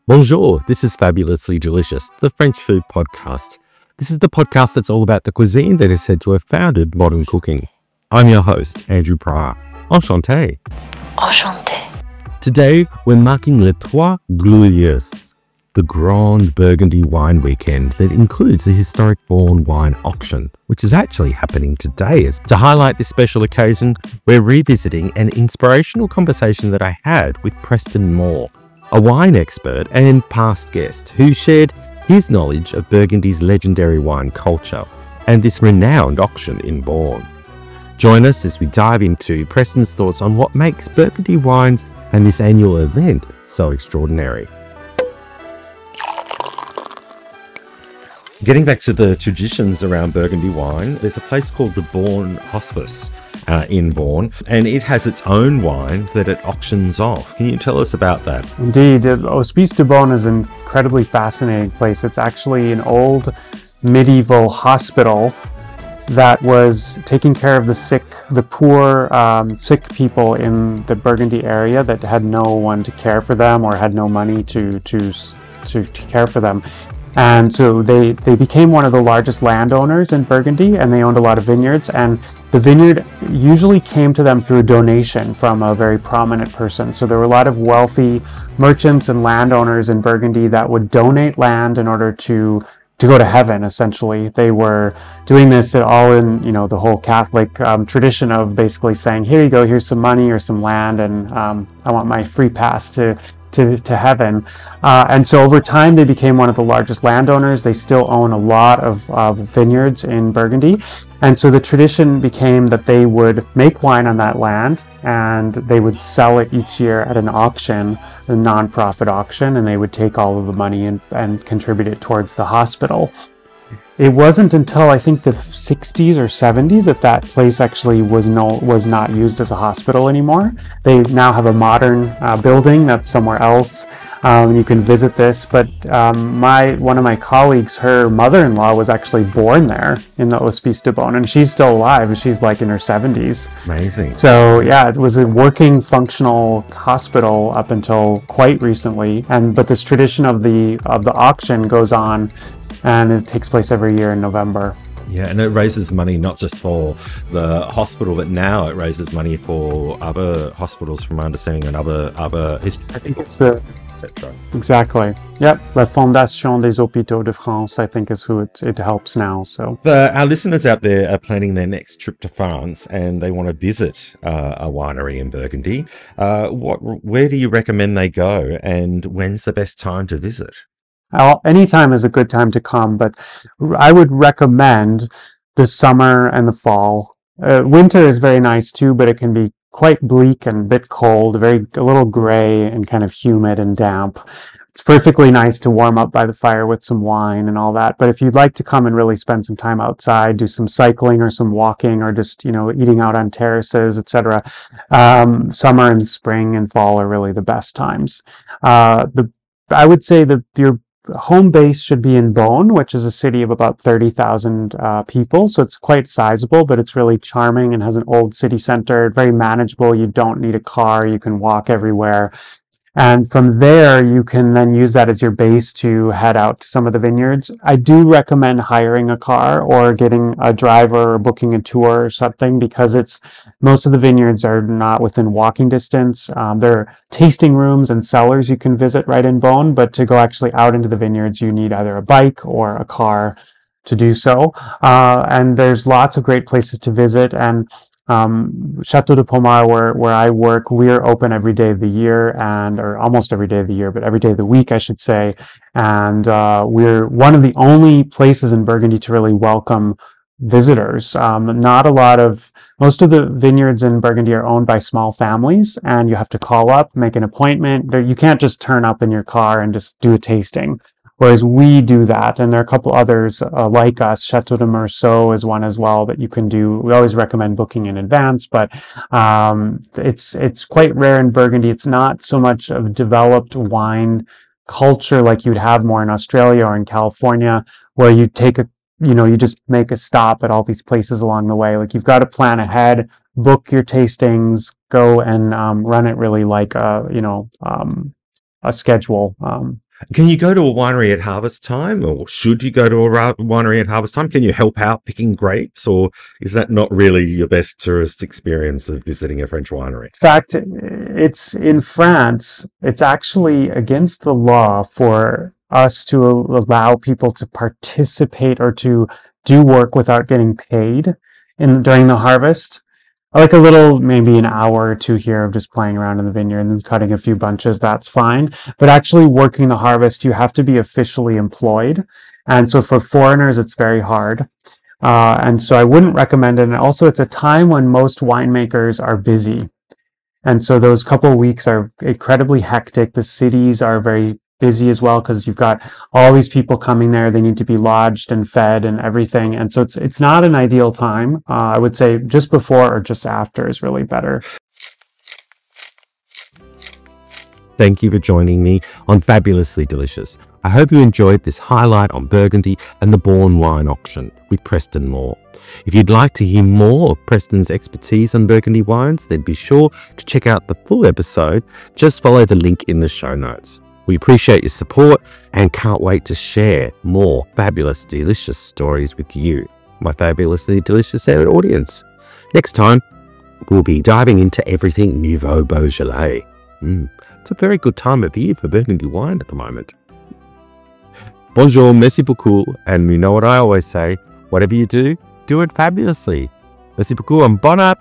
Bonjour, this is Fabulously Delicious, the French food podcast. This is the podcast that's all about the cuisine that is said to have founded modern cooking. I'm your host, Andrew Pryor. Enchanté. Enchanté. Today, we're marking Les Trois Glorieuses, the Grand Burgundy wine weekend that includes the historic Beaune wine auction, which is actually happening today. To highlight this special occasion, we're revisiting an inspirational conversation that I had with Preston Moore, a wine expert and past guest who shared his knowledge of Burgundy's legendary wine culture and this renowned auction in Beaune. Join us as we dive into Preston's thoughts on what makes Burgundy wines and this annual event so extraordinary. Getting back to the traditions around Burgundy wine, there's a place called the Beaune Hospice in Beaune, and it has its own wine that it auctions off. Can you tell us about that? Indeed, Hospice de Beaune is an incredibly fascinating place. It's actually an old medieval hospital that was taking care of the sick, the poor, sick people in the Burgundy area that had no one to care for them or had no money to care for them. And so they became one of the largest landowners in Burgundy, and they owned a lot of vineyards, and the vineyard usually came to them through a donation from a very prominent person. So there were a lot of wealthy merchants and landowners in Burgundy that would donate land in order to go to heaven, essentially. They were doing this all in, the whole Catholic tradition of basically saying, here you go, here's some money or some land, and I want my free pass to heaven. And so over time, they became one of the largest landowners. They still own a lot of vineyards in Burgundy. And so the tradition became that they would make wine on that land and they would sell it each year at an auction, a non-profit auction, and they would take all of the money and contribute it towards the hospital. It wasn't until I think the 60s or 70s that place actually was not used as a hospital anymore. They now have a modern building that's somewhere else. You can visit this, but one of my colleagues, her mother-in-law was actually born there in the Hospice de Beaune, and she's still alive. She's like in her 70s. Amazing. So yeah, it was a working, functional hospital up until quite recently. But this tradition of the auction goes on, and it takes place every year in November. Yeah, and it raises money not just for the hospital, but now it raises money for other hospitals, from my understanding, and other I think it's the etc. Exactly. Yep, La Fondation des Hôpitaux de France, I think, is who it helps now. So our listeners out there are planning their next trip to France and they want to visit a winery in Burgundy. Where do you recommend they go, and when's the best time to visit? Any time is a good time to come, but I would recommend the summer and the fall. Winter is very nice too, but it can be quite bleak and a bit cold, a little gray and kind of humid and damp. It's perfectly nice to warm up by the fire with some wine and all that. But if you'd like to come and really spend some time outside, do some cycling or some walking, or just, eating out on terraces, etc., summer and spring and fall are really the best times. I would say that your home base should be in Beaune, which is a city of about 30,000 people. So it's quite sizable, but it's really charming and has an old city center, very manageable. You don't need a car. You can walk everywhere. And from there, you can then use that as your base to head out to some of the vineyards. I do recommend hiring a car or getting a driver or booking a tour or something, because most of the vineyards are not within walking distance. There are tasting rooms and cellars you can visit right in Beaune, but to go actually out into the vineyards, you need either a bike or a car to do so. And there's lots of great places to visit. And Chateau de Pomar, where I work, we're open every day of the year, or almost every day of the year, but every day of the week, I should say. And we're one of the only places in Burgundy to really welcome visitors. Most of the vineyards in Burgundy are owned by small families, and you have to call up, make an appointment. You can't just turn up in your car and just do a tasting. Whereas we do that, and there are a couple others like us. Chateau de Meursault is one as well that you can do. We always recommend booking in advance, but it's quite rare in Burgundy. It's not so much of developed wine culture like you'd have more in Australia or in California, where you just make a stop at all these places along the way. Like, you've got to plan ahead, book your tastings, go and run it really like a schedule. Can you go to a winery at harvest time, or should you go to a winery at harvest time? Can you help out picking grapes, or is that not really your best tourist experience of visiting a French winery? In fact, it's in France, it's actually against the law for us to allow people to participate or to do work without getting paid during the harvest. Like a little, maybe an hour or two here of just playing around in the vineyard and then cutting a few bunches, that's fine. But actually working the harvest, you have to be officially employed. And so for foreigners, it's very hard. And so I wouldn't recommend it. And also, it's a time when most winemakers are busy. And so those couple of weeks are incredibly hectic. The cities are very busy as well because you've got all these people coming there. They need to be lodged and fed and everything. And so it's not an ideal time. I would say just before or just after is really better. Thank you for joining me on Fabulously Delicious. I hope you enjoyed this highlight on Burgundy and the Beaune wine auction with Preston Moore. If you'd like to hear more of Preston's expertise on Burgundy wines, then be sure to check out the full episode. Just follow the link in the show notes. We appreciate your support and can't wait to share more fabulous, delicious stories with you, my fabulously delicious audience. Next time, we'll be diving into everything Nouveau Beaujolais. It's a very good time of year for Burgundy wine at the moment. Bonjour, merci beaucoup, and you know what I always say, whatever you do, do it fabulously. Merci beaucoup and bon app.